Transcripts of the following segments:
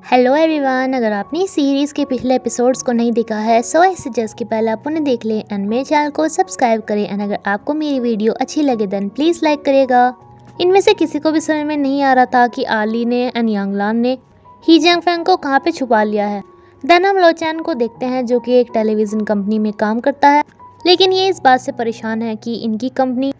Hello everyone, अगर आपने इस सीरीज़ के पिछले एपिसोड्स को नहीं देखा है सो आई सजेस्ट कि पहले आप उन्हें देख लें एंड मेरे चैनल को सब्सक्राइब करें। एंड अगर आपको मेरी वीडियो अच्छी लगे देन प्लीज़ लाइक करिएगा। इनमें से किसी को भी समझ में नहीं आ रहा था कि आली ने एंड यांगलान ने ही जियांगफैंग को कहाँ पे छुपा लिया है। देन हम लो चैन को देखते हैं जो कि एक टेलीविज़न कंपनी में काम करता है, लेकिन ये इस बात से परेशान है कि इनकी कंपनी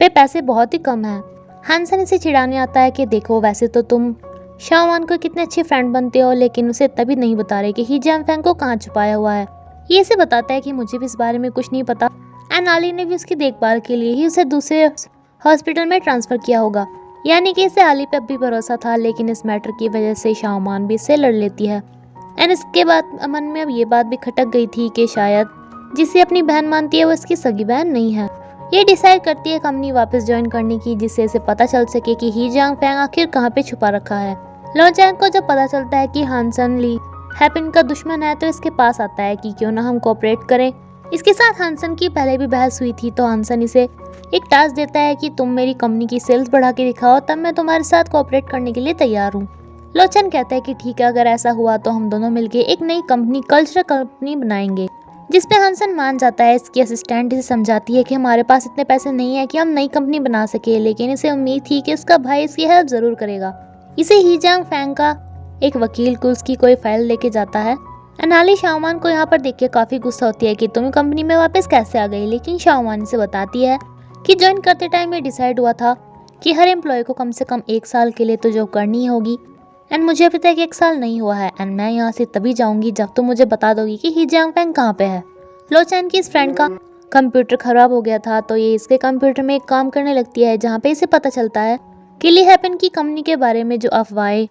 पे पैसे बहुत ही कम हैं। हानसन इसे चिढ़ाने आता है कि देखो वैसे तो तुम शाओवान को कितने अच्छे फ्रेंड बनते हो, लेकिन उसे तभी नहीं बता रहे कि ही जियांगफैंग को कहाँ छुपाया हुआ है। ये इसे बताता है कि मुझे भी इस बारे में कुछ नहीं पता एंड आली ने भी उसकी देखभाल के लिए ही उसे दूसरे हॉस्पिटल में ट्रांसफ़र किया होगा। यानी कि इसे आली पे अब भी भरोसा था, लेकिन इस मैटर की वजह से शाओमान भी इससे लड़ लेती है। एंड इसके बाद अमन में अब ये बात भी खटक गई थी कि शायद जिसे अपनी बहन मानती है वो इसकी सगी बहन नहीं है। ये डिसाइड करती है कंपनी वापस ज्वाइन करने की, जिससे इसे पता चल सके कि ही जियांगफैंग आखिर कहाँ पे छुपा रखा है। लो चैन को जब पता चलता है कि हानसन ली हैपिन का दुश्मन है तो इसके पास आता है कि क्यों ना हम कोऑपरेट करें। इसके साथ हानसन की पहले भी बहस हुई थी, तो हानसन इसे एक टास्क देता है कि तुम मेरी कंपनी की सेल्स बढ़ा के दिखाओ, तब मैं तुम्हारे साथ कोऑपरेट करने के लिए तैयार हूँ। लो चैन कहता है कि ठीक है, अगर ऐसा हुआ तो हम दोनों मिलकर एक नई कंपनी कल्चरल कंपनी बनाएंगे, जिसपे हानसन मान जाता है। इसकी असिस्टेंट इसे समझाती है कि हमारे पास इतने पैसे नहीं है कि हम नई कंपनी बना सके, लेकिन इसे उम्मीद थी कि उसका भाई इसकी हेल्प जरूर करेगा। इसे ही जियांगफैंग का एक वकील को उसकी कोई फाइल लेके जाता है। अनाली शाओमान को यहाँ पर देख के काफ़ी गुस्सा होती है कि तुम कंपनी में वापस कैसे आ गई, लेकिन शाओमान इसे बताती है कि ज्वाइन करते टाइम ये डिसाइड हुआ था कि हर एम्प्लॉय को कम से कम 1 साल के लिए तो जॉब करनी ही होगी। एंड मुझे अभी तक 1 साल नहीं हुआ है एंड मैं यहाँ से तभी जाऊँगी जब तुम मुझे बता दोगी कि ही जियांगफैंग कहाँ पे है। लो चैन की इस फ्रेंड का कंप्यूटर खराब हो गया था, तो ये इसके कंप्यूटर में एक काम करने लगती है, जहाँ पे इसे पता चलता है कि ली हैपन की कंपनी के बारे में जो अफवाहें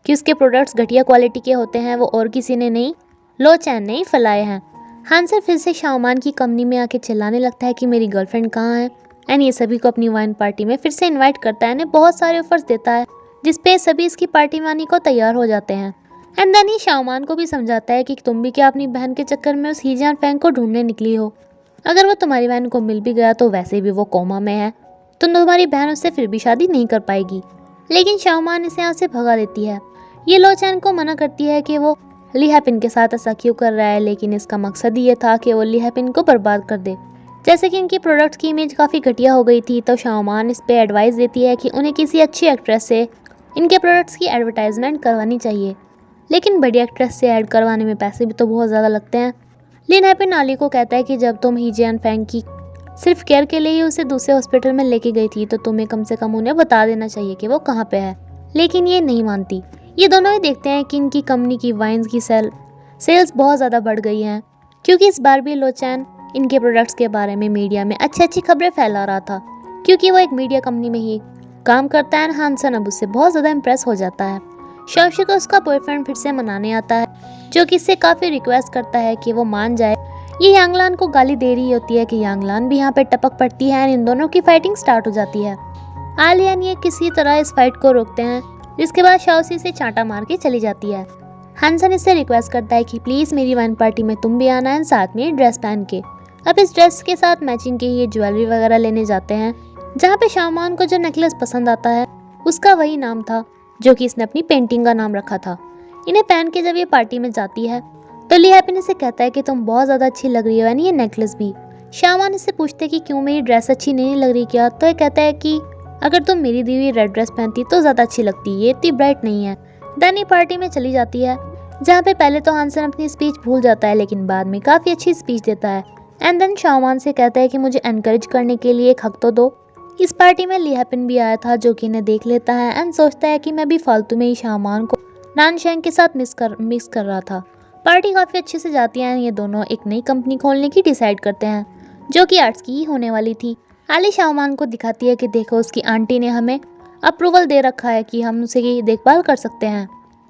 कि उसके प्रोडक्ट्स घटिया क्वालिटी के होते हैं वो और किसी ने नहीं, लो चैन ने ही फैलाए हैं। हानसन फिर से शाओमान की कंपनी में आके चिल्लाने लगता है कि मेरी गर्लफ्रेंड कहाँ है एंड ये सभी को अपनी वाइन पार्टी में फिर से इनवाइट करता है, बहुत सारे ऑफर्स देता है जिसपे सभी इसकी पार्टी में आने को तैयार हो जाते हैं। एंड देन ये शाओमान को भी समझाता है कि तुम भी क्या अपनी बहन के चक्कर में उस ही जियांगफैंग को ढूंढने निकली हो। अगर वो तुम्हारी बहन को मिल भी गया तो वैसे भी वो कोमा में है, तो तुम्हारी बहन उससे फिर भी शादी नहीं कर पाएगी। लेकिन शाओमान इसे यहाँ से भगा देती है। ये लो चैन को मना करती है कि वो ली हैपिन के साथ ऐसा क्यों कर रहा है, लेकिन इसका मकसद ये था कि वो ली हैपिन को बर्बाद कर दे। जैसे कि इनकी प्रोडक्ट्स की इमेज काफ़ी घटिया हो गई थी, तो शाओमान इस पे एडवाइस देती है कि उन्हें किसी अच्छी एक्ट्रेस से इनके प्रोडक्ट्स की एडवर्टाइजमेंट करवानी चाहिए, लेकिन बड़ी एक्ट्रेस से ऐड करवाने में पैसे भी तो बहुत ज़्यादा लगते हैं। ली हैपिन आली को कहता है कि जब तुम ही जियांगफैंग की सिर्फ केयर के लिए ही उसे दूसरे हॉस्पिटल में लेके गई थी, तो तुम्हें कम से कम उन्हें बता देना चाहिए कि वो कहाँ पे है, लेकिन ये नहीं मानती। ये दोनों ही देखते हैं कि इनकी कंपनी की वाइन्स की सेल्स बहुत ज़्यादा बढ़ गई हैं, क्योंकि इस बार भी लो चैन इनके प्रोडक्ट्स के बारे में मीडिया में अच्छी अच्छी खबरें फैला रहा था, क्योंकि वो एक मीडिया कंपनी में ही काम करता है। हानसन अब उससे बहुत ज़्यादा इम्प्रेस हो जाता है। शाओशी को उसका बॉयफ्रेंड फिर से मनाने आता है, जो कि इससे काफ़ी रिक्वेस्ट करता है कि वो मान जाए। ये यांगलान को गाली दे रही होती है कि यांगलान भी यहाँ पे टपक पड़ती है और इन दोनों की फाइटिंग स्टार्ट हो जाती है। आलियन ये किसी तरह इस फाइट को रोकते हैं, जिसके बाद शाओशी से चांटा मार के चली जाती है। हानसन इससे रिक्वेस्ट करता है कि प्लीज़ मेरी वाइन पार्टी में तुम भी आना है, साथ में ड्रेस पहन के। अब इस ड्रेस के साथ मैचिंग की ये ज्वेलरी वगैरह लेने जाते हैं, जहाँ पे शाओमान को जो नेकलेस पसंद आता है उसका वही नाम था जो कि इसने अपनी पेंटिंग का नाम रखा था। इन्हें पहन के जब ये पार्टी में जाती है तो ली हैपिन इसे कहता है कि तुम बहुत ज़्यादा अच्छी लग रही हो, यानी ये नेकलेस भी। शाओमान इससे पूछते कि क्यों मेरी ड्रेस अच्छी नहीं लग रही क्या, तो ये कहता है कि अगर तुम मेरी दी हुई रेड ड्रेस पहनती तो ज़्यादा अच्छी लगती, ये इतनी ब्राइट नहीं है। दानी पार्टी में चली जाती है, जहाँ पे पहले तो हानसन अपनी स्पीच भूल जाता है, लेकिन बाद में काफ़ी अच्छी स्पीच देता है। एंड देन शाओमान से कहता है कि मुझे एनकरेज करने के लिए एक हक तो दो। इस पार्टी में ली हैपिन भी आया था, जो कि इन्हें देख लेता है एंड सोचता है कि मैं भी फालतू में ही शाओमान को नानशैंग के साथ मिस कर रहा था। पार्टी काफ़ी अच्छे से जाती है। ये दोनों एक नई कंपनी खोलने की डिसाइड करते हैं, जो कि आर्ट्स की ही होने वाली थी। आली शाओमान को दिखाती है कि देखो उसकी आंटी ने हमें अप्रूवल दे रखा है कि हम उसे देखभाल कर सकते हैं,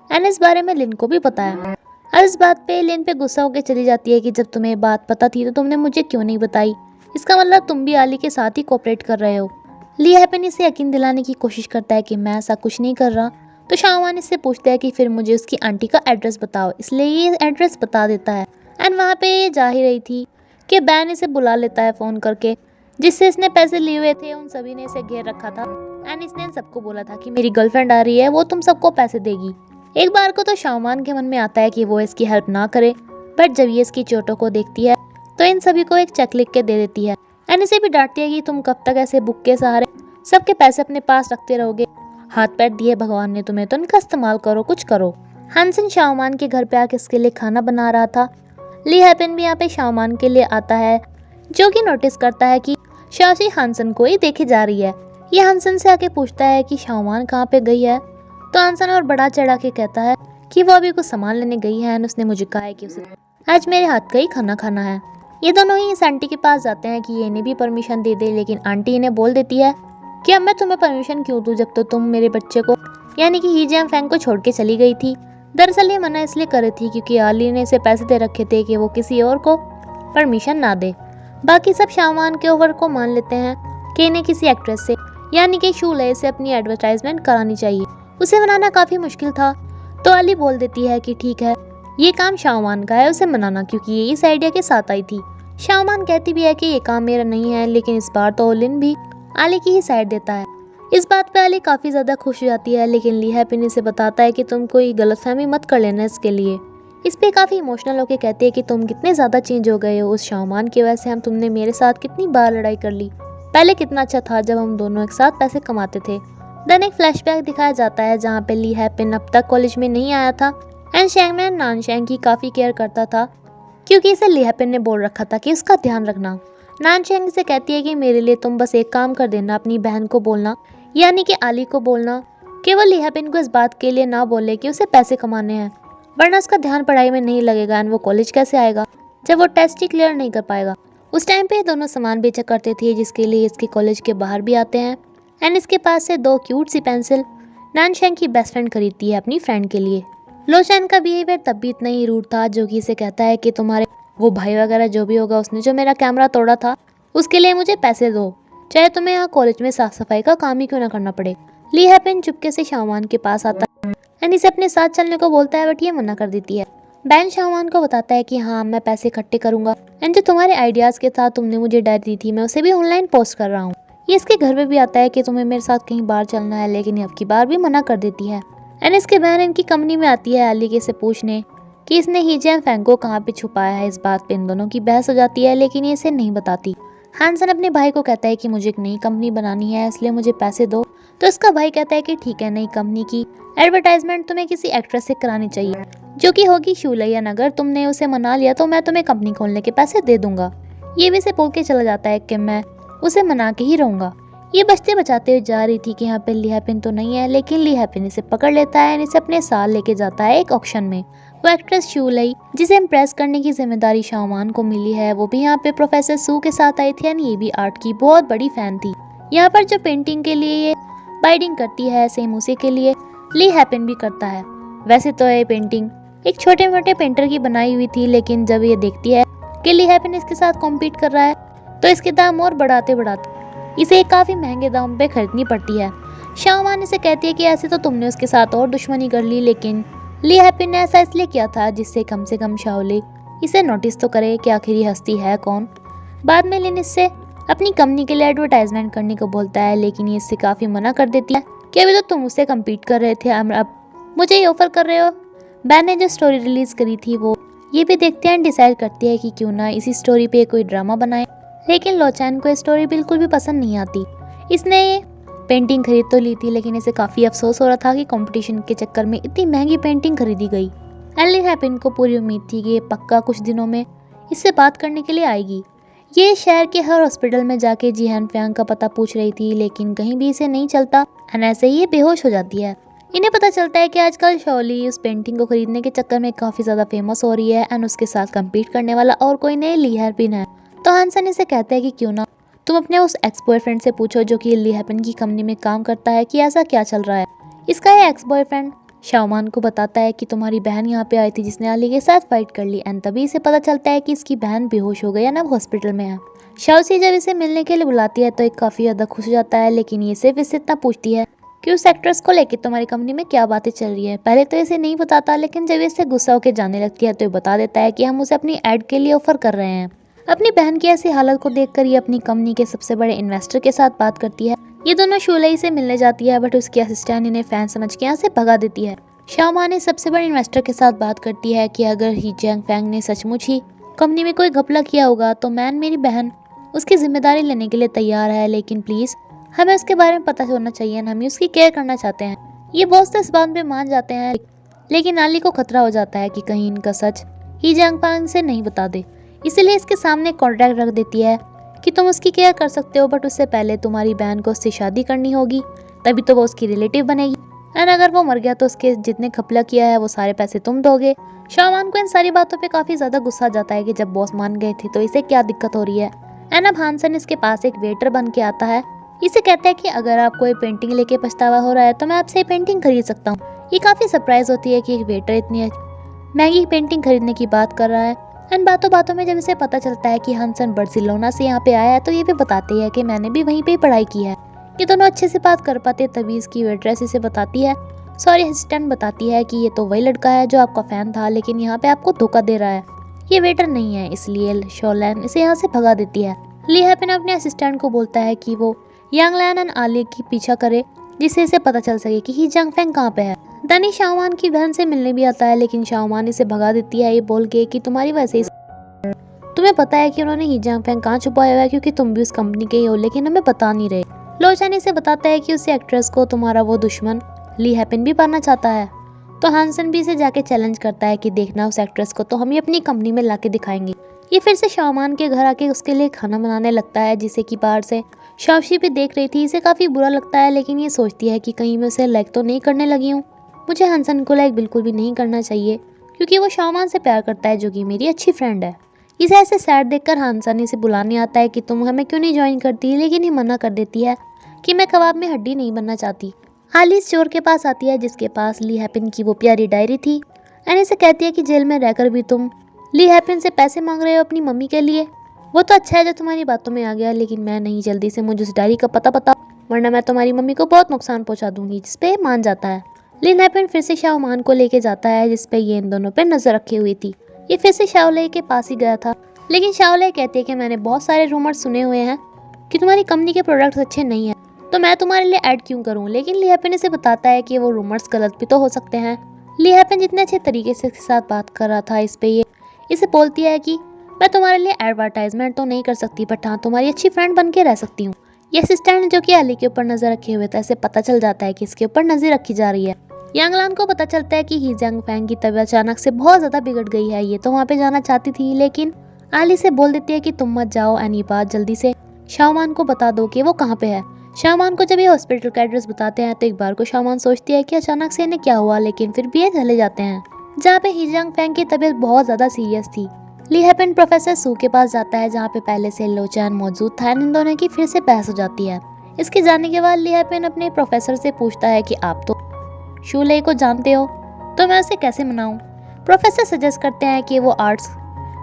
एंड इस बारे में लिन को भी पता है। और इस बात पे लिन पे गुस्सा होकर चली जाती है कि जब तुम्हें बात पता थी तो तुमने मुझे क्यों नहीं बताई, इसका मतलब तुम भी आली के साथ ही कोऑपरेट कर रहे हो। ली हैपिन इसे यकीन दिलाने की कोशिश करता है कि मैं ऐसा कुछ नहीं कर रहा, तो शाओमान इससे पूछता है कि फिर मुझे उसकी आंटी का एड्रेस बताओ, इसलिए ये एड्रेस बता देता है। एंड वहाँ पे ये जा ही रही थी कि बैन इसे बुला लेता है फ़ोन करके, जिससे इसने पैसे लिए हुए थे उन सभी ने इसे घेर रखा था एंड इसने सबको बोला था कि मेरी गर्लफ्रेंड आ रही है, वो तुम सबको पैसे देगी। एक बार को तो शाओमान के मन में आता है कि वो इसकी हेल्प ना करे, बट जब ये इसकी चोटों को देखती है तो इन सभी को एक चेक लिख के दे देती है एंड इसे भी डांटती है कि तुम कब तक ऐसे बुक के सहारे सबके पैसे अपने पास रखते रहोगे। हाथ पैर दिए भगवान ने तुम्हें तो इनका इस्तेमाल करो, कुछ करो। हानसेन शाओमान के घर पे आके इसके लिए खाना बना रहा था। ली हैपेन भी यहाँ पे शाओमान के लिए आता है, जो कि नोटिस करता है कि शाओशी हानसेन को ही देखे जा रही है। ये हानसेन से आके पूछता है कि शाओमान कहाँ पे गई है, तो हानसेन और बड़ा चढ़ा के कहता है कि वो अभी कुछ सामान लेने गई है और उसने मुझे कहा है कि उसे आज मेरे हाथ का ही खाना खाना है। ये दोनों ही इस आंटी के पास जाते हैं कि ये इन्हें भी परमिशन दे दे, लेकिन आंटी इन्हें बोल देती है कि अब मैं तुम्हें परमिशन क्यों दूं जब तो तुम मेरे बच्चे को यानी कि ही जियांग फैंग को छोड़ के चली गई थी। दरअसल ये मना इसलिए कर रही थी क्योंकि आली ने इसे पैसे दे रखे थे कि वो किसी और को परमिशन ना दे। बाकी सब शाओमान के ओवर को मान लेते हैं कि इन्हें किसी एक्ट्रेस से यानी कि शूले से अपनी एडवर्टाइजमेंट करानी चाहिए। उसे मनाना काफी मुश्किल था, तो आली बोल देती है कि ठीक है, ये काम शाओमान का है उसे मनाना, क्योंकि ये इस आइडिया के साथ आई थी। शाओमान कहती भी है कि ये काम मेरा नहीं है, लेकिन इस बार तो ओलिन भी आली की ही साइड देता है। इस बात पे आली काफी ज्यादा खुश हो जाती है, लेकिन ली हैपिन इसे बताता है कि तुम कोई गलतफहमी मत कर लेना इसके लिए। इस पे काफी इमोशनल होकर कहती है कि तुम कितने ज्यादा चेंज हो गए हो, उस शाओमान की वजह से हम तुमने मेरे साथ कितनी बार लड़ाई कर ली, पहले कितना अच्छा था जब हम दोनों एक साथ पैसे कमाते थे। देन एक फ्लैशबैक दिखाया जाता है जहाँ पे ली हैपिन अब तक कॉलेज में नहीं आया था एंड शैंगमैन नानशैंग की काफी केयर करता था, क्योंकि इसे ली हैपिन ने बोल रखा था कि उसका ध्यान रखना। नानशैंग से कहती है कि मेरे लिए तुम बस एक काम कर देना, अपनी बहन को बोलना यानी कि आली को बोलना कि वो ली हैपिन को इस बात के लिए ना बोले कि उसे पैसे कमाने हैं, वरना उसका ध्यान पढ़ाई में नहीं लगेगा एंड वो कॉलेज कैसे आएगा जब वो टेस्ट ही क्लियर नहीं कर पाएगा। उस टाइम पे दोनों सामान बेचा करते थे, जिसके लिए इसके कॉलेज के बाहर भी आते हैं एंड इसके पास से 2 क्यूट सी पेंसिल नानशैंग की बेस्ट फ्रेंड खरीदती है अपनी फ्रेंड के लिए। लोचैन का बिहेवियर तब भी इतना ही रूड था, जो कि इसे कहता है कि तुम्हारे वो भाई वगैरह जो भी होगा उसने जो मेरा कैमरा तोड़ा था उसके लिए मुझे पैसे दो, चाहे तुम्हें यहाँ कॉलेज में साफ सफाई का काम ही क्यों ना करना पड़े। ली हैपिन चुपके से शाओमान के पास आता है एंड इसे अपने साथ चलने को बोलता है, बट ये मना कर देती है। बैन शाओमान को बताता है कि हाँ मैं पैसे इकट्ठे करूंगा एंड जो तुम्हारे आइडियाज के साथ तुमने मुझे डायरी दी थी मैं उसे भी ऑनलाइन पोस्ट कर रहा हूँ। ये इसके घर में भी आता है कि तुम्हें मेरे साथ कहीं बाहर चलना है, लेकिन ये अब की बार भी मना कर देती है एंड इसके बहन इनकी कंपनी में आती है आली के से पूछने कि इसने ही जियांग फैंग को कहाँ पे छुपाया है। इस बात पे इन दोनों की बहस हो जाती है, लेकिन ये इसे नहीं बताती। हानसेन अपने भाई को कहता है कि मुझे एक नई कंपनी बनानी है, इसलिए मुझे पैसे दो, तो इसका भाई कहता है कि ठीक है, नई कंपनी की एडवर्टाइजमेंट तुम्हें किसी एक्ट्रेस से करानी चाहिए जो कि होगी शूलैयन। अगर तुमने उसे मना लिया तो मैं तुम्हें कंपनी खोलने के पैसे दे दूंगा। ये भी इसे बोल के चला जाता है कि मैं उसे मना के ही रहूंगा। ये बचते बचाते हुए जा रही थी कि यहाँ पे ली हैपिन तो नहीं है, लेकिन ली हैपिन इसे पकड़ लेता है और इसे अपने साथ लेके जाता है एक ऑक्शन में। वो एक्ट्रेस शूलई जिसे इम्प्रेस करने की जिम्मेदारी शाओमान को मिली है, वो भी यहाँ पे प्रोफेसर सू के साथ आई थी और ये भी आर्ट की बहुत बड़ी फैन थी। यहाँ पर जो पेंटिंग के लिए ये बाइडिंग करती है सेम उसी के लिए ली हैपिन भी करता है। वैसे तो ये पेंटिंग एक छोटे मोटे पेंटर की बनाई हुई थी, लेकिन जब ये देखती है कि ली हैपिन इसके साथ कॉम्पीट कर रहा है तो इसके दाम और बढ़ाते बढ़ाते इसे काफी महंगे दाम पे खरीदनी पड़ती है। शाओमान इसे कहती है कि ऐसे तो तुमने उसके साथ और दुश्मनी कर ली, लेकिन ली हैपिन ने ऐसा इसलिए किया था जिससे कम से कम शाओली इसे नोटिस तो करे कि आखिर ये हस्ती है कौन। बाद में लिन इससे अपनी कंपनी के लिए एडवर्टाइजमेंट करने को बोलता है, लेकिन ये इससे काफी मना कर देती है कि अभी तो तुम उससे कम्पीट कर रहे थे, अब मुझे ये ऑफर कर रहे हो। बैन ने जो स्टोरी रिलीज करी थी वो ये भी देखते हैं, डिसाइड करती है कि क्यों ना इसी स्टोरी पे कोई ड्रामा बनाए, लेकिन लोचैन को स्टोरी बिल्कुल भी पसंद नहीं आती। इसने ये पेंटिंग खरीद तो ली थी, लेकिन इसे काफी अफसोस हो रहा था कि कंपटीशन के चक्कर में इतनी महंगी पेंटिंग खरीदी गई। ली हैपिन को पूरी उम्मीद थी कि ये पक्का कुछ दिनों में इससे बात करने के लिए आएगी। ये शहर के हर हॉस्पिटल में जाके जिहान फैंग का पता पूछ रही थी, लेकिन कहीं भी इसे नहीं चलता एंड ऐसे ही ये बेहोश हो जाती है। इन्हें पता चलता है कि आजकल शॉली उस पेंटिंग को खरीदने के चक्कर में काफी ज्यादा फेमस हो रही है एंड उसके साथ कम्पीट करने वाला और कोई नहीं ली हैपिन है। तो हानसेन इसे कहता है कि क्यों ना तुम अपने उस एक्स बॉयफ्रेंड से पूछो जो कि ली हैपिन की कंपनी में काम करता है कि ऐसा क्या चल रहा है। इसका ये एक्स बॉयफ्रेंड शाओमान को बताता है कि तुम्हारी बहन यहाँ पे आई थी जिसने आली के साथ फाइट कर ली एंड तभी इसे पता चलता है कि इसकी बहन बेहोश हो गई है ना हॉस्पिटल में है। शाओसी जब इसे मिलने के लिए बुलाती है तो एक काफी ज्यादा खुश हो जाता है, लेकिन ये सिर्फ इससे इतना पूछती है कि उस एक्ट्रेस को लेकर तुम्हारी कंपनी में क्या बातें चल रही है। पहले तो इसे नहीं बताता, लेकिन जब इससे गुस्सा होकर जाने लगती है तो ये बता देता है कि हम उसे अपनी एड के लिए ऑफर कर रहे हैं। अपनी बहन की ऐसी हालत को देखकर ये अपनी कंपनी के सबसे बड़े इन्वेस्टर के साथ बात करती है। ये दोनों शूलई से मिलने जाती है, बट उसकी असिस्टेंट इन्हें फैन समझ के यहाँ से भगा देती है। शाओमा ने सबसे बड़े इन्वेस्टर के साथ बात करती है कि अगर ही जियांगफैंग ने सचमुच ही कंपनी में कोई घपला किया होगा तो मैन मेरी बहन उसकी जिम्मेदारी लेने के लिए तैयार है, लेकिन प्लीज हमें उसके बारे में पता होना चाहिए, हम उसकी केयर करना चाहते हैं। ये बॉस तो इस बात में मान जाते हैं, लेकिन आली को खतरा हो जाता है कि कहीं इनका सच ही जियांगफैंग से नहीं बता दे, इसीलिए इसके सामने कॉन्ट्रैक्ट रख देती है कि तुम उसकी केयर कर सकते हो, बट उससे पहले तुम्हारी बहन को उससे शादी करनी होगी, तभी तो वो उसकी रिलेटिव बनेगी, एंड अगर वो मर गया तो उसके जितने घपला किया है वो सारे पैसे तुम दोगे। शाओमान को इन सारी बातों पे काफी ज्यादा गुस्सा आ जाता है कि जब बॉस मान गए थे तो इसे क्या दिक्कत हो रही है। एंड अब हानसन इसके पास एक वेटर बन के आता है, इसे कहता है कि अगर आप कोई पेंटिंग लेके पछतावा हो रहा है तो मैं आपसे ये पेंटिंग खरीद सकता हूँ। ये काफी सरप्राइज होती है कि एक वेटर इतनी महंगी पेंटिंग खरीदने की बात कर रहा है। एंड बातों बातों में जब इसे पता चलता है कि हानसन बार्सिलोना से यहाँ पे आया है तो ये भी बताते हैं कि मैंने भी वहीं पे पढ़ाई की है। ये दोनों अच्छे से बात कर पाते, तभी इसकी वेट्रेस इसे बताती है, सॉरी असिस्टेंट बताती है कि ये तो वही लड़का है जो आपका फैन था, लेकिन यहाँ पे आपको धोखा दे रहा है, ये वेटर नहीं है, इसलिए शोलैन इसे यहाँ से भगा देती है। ली हैपन अपने असिस्टेंट को बोलता है कि वो यांगलैन एंड आली की पीछा करे, जिससे इसे पता चल सके कि ही जियांगफैंग कहाँ पे है। दनी शाओमान की बहन से मिलने भी आता है, लेकिन शाओमान इसे भगा देती है, ये बोल के कि तुम्हारी वजह से तुम्हें पता है कि उन्होंने ही जियांगफैंग कहाँ छुपाया हुआ है, क्योंकि तुम भी उस कंपनी के ही हो, लेकिन हमें बता नहीं रहे। लोचान इसे बताता है कि उस एक्ट्रेस को तुम्हारा वो दुश्मन ली हैपन भी पाना चाहता है, तो हानसन भी इसे जाके चैलेंज करता है कि देखना उस एक्ट्रेस को तो हम ही अपनी कंपनी में लाके दिखाएंगे। ये फिर से शाओमान के घर आके उसके लिए खाना बनाने लगता है, जिसे कि बाहर से शाओशी भी देख रही थी। इसे काफी बुरा लगता है, लेकिन ये सोचती है कि कहीं मैं उसे लाइक तो नहीं करने लगी हूँ, मुझे हानसन को लाइक बिल्कुल भी नहीं करना चाहिए, क्योंकि वो शाओमान से प्यार करता है जो कि मेरी अच्छी फ्रेंड है। इसे ऐसे सैड देखकर हानसन इसे बुलाने आता है कि तुम हमें क्यों नहीं ज्वाइन करती, लेकिन ये मना कर देती है कि मैं कबाब में हड्डी नहीं बनना चाहती। आली चोर के पास आती है जिसके पास ली हैपन की वो प्यारी डायरी थी, एंड इसे कहती है कि जेल में रहकर भी तुम ली हैपन से पैसे मांग रहे हो अपनी मम्मी के लिए। वो तो अच्छा है जो तुम्हारी बातों में आ गया, लेकिन मैं नहीं, जल्दी से मुझे उस डायरी का पता बताओ, वरना मैं तुम्हारी मम्मी को बहुत नुकसान पहुंचा दूंगी, जिसपे मान जाता है। ली हैपन फिर से शाओमान को लेके जाता है, जिसपे ये इन दोनों पे नजर रखी हुई थी। ये फिर से शाओले के पास ही गया था, लेकिन शाओले कहती है कि मैंने बहुत सारे रूमर सुने हुए हैं कि तुम्हारी कंपनी के प्रोडक्ट्स अच्छे नहीं है, तो मैं तुम्हारे लिए ऐड क्यों करूं। लेकिन ली हैपन इसे बताता है कि वो रूमर्स गलत भी तो हो सकते हैं। ली हैपन जितने अच्छे तरीके से इसके साथ बात कर रहा था, इस पे ये इसे बोलती है कि मैं तुम्हारे लिए एडवर्टाइजमेंट तो नहीं कर सकती, बट हाँ तुम्हारी अच्छी फ्रेंड बन के रह सकती हूँ। ये असिस्टेंट जो कि आली के ऊपर नजर रखे हुए था, इसे पता चल जाता है कि इसके ऊपर नजर रखी जा रही है। यांगलान को पता चलता है कि ही जियांगफैंग की तबीयत अचानक से बहुत ज्यादा बिगड़ गई है, ये तो वहाँ पे जाना चाहती थी, लेकिन आली से बोल देती है कि तुम मत जाओ, एंड ये बात जल्दी से शाओमान को बता दो कि वो कहाँ पे है। शाओमान को जब ये हॉस्पिटल का एड्रेस बताते हैं तो एक बार को शाओमान सोचती है कि अचानक से इन्हें क्या हुआ, लेकिन फिर भी ये चले जाते हैं, जहाँ पे ही जियांगफैंग की तबीयत बहुत ज्यादा सीरियस थी। ली हैपन प्रोफेसर सू के पास जाता है, जहाँ पे पहले से लोचान मौजूद था, इन दोनों की फिर से बहस हो जाती है। इसके जाने के बाद ली हैपन अपने प्रोफेसर से पूछता है कि आप तो शूले को जानते हो, तो मैं उसे कैसे मनाऊं। प्रोफेसर सजेस्ट करते हैं कि वो आर्ट्स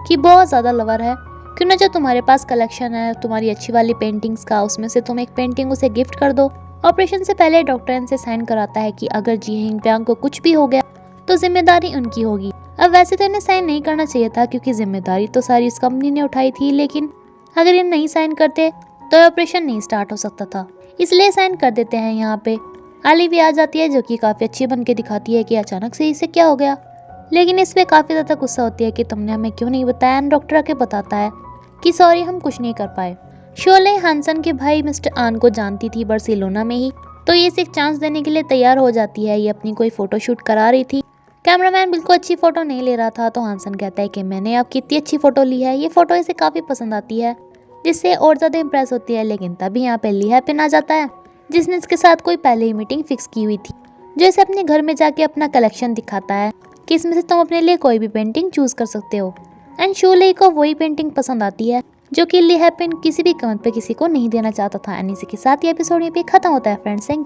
की बहुत ज्यादा लवर है, क्यों ना जो तुम्हारे पास कलेक्शन है तुम्हारी अच्छी वाली पेंटिंग्स का, उसमें से तुम एक पेंटिंग उसे गिफ्ट कर दो। ऑपरेशन से पहले डॉक्टर इनसे साइन कराता है कि अगर जियांगफैंग को कुछ भी हो गया तो जिम्मेदारी उनकी होगी। अब वैसे तो इन्हें साइन नहीं करना चाहिए था, क्योंकि जिम्मेदारी तो सारी इस कंपनी ने उठाई थी, लेकिन अगर ये नहीं साइन करते तो ऑपरेशन नहीं स्टार्ट हो सकता था, इसलिए साइन कर देते हैं। यहाँ पे आली भी आ जाती है, जो कि काफी अच्छी बन के दिखाती है कि अचानक से इसे क्या हो गया, लेकिन इस पे काफी ज्यादा गुस्सा होती है कि तुमने हमें क्यों नहीं बताया, एंड डॉक्टर आके बताता है कि सॉरी हम कुछ नहीं कर पाए। शोले हानसन के भाई मिस्टर आन को जानती थी बार्सिलोना में ही, तो ये इसे एक चांस देने के लिए तैयार हो जाती है। ये अपनी कोई फोटोशूट करा रही थी, कैमरामैन बिल्कुल अच्छी फोटो नहीं ले रहा था, तो हानसन कहता है कि मैंने आपकी इतनी अच्छी फोटो ली है। ये फोटो इसे काफी पसंद आती है, जिससे और ज्यादा इम्प्रेस होती है। लेकिन तभी यहाँ पे ली हैपन आ जाता है, जिसने इसके साथ कोई पहले ही मीटिंग फिक्स की हुई थी, जो इसे अपने घर में जाके अपना कलेक्शन दिखाता है कि इसमें से तुम अपने लिए कोई भी पेंटिंग चूज कर सकते हो। एंड शोले को वही पेंटिंग पसंद आती है जो कि ली हैपन किसी भी कीमत पे किसी को नहीं देना चाहता था। एंड इसी के साथ ये एपिसोड यहाँ पे खत्म होता है फ्रेंड्स। Thank you.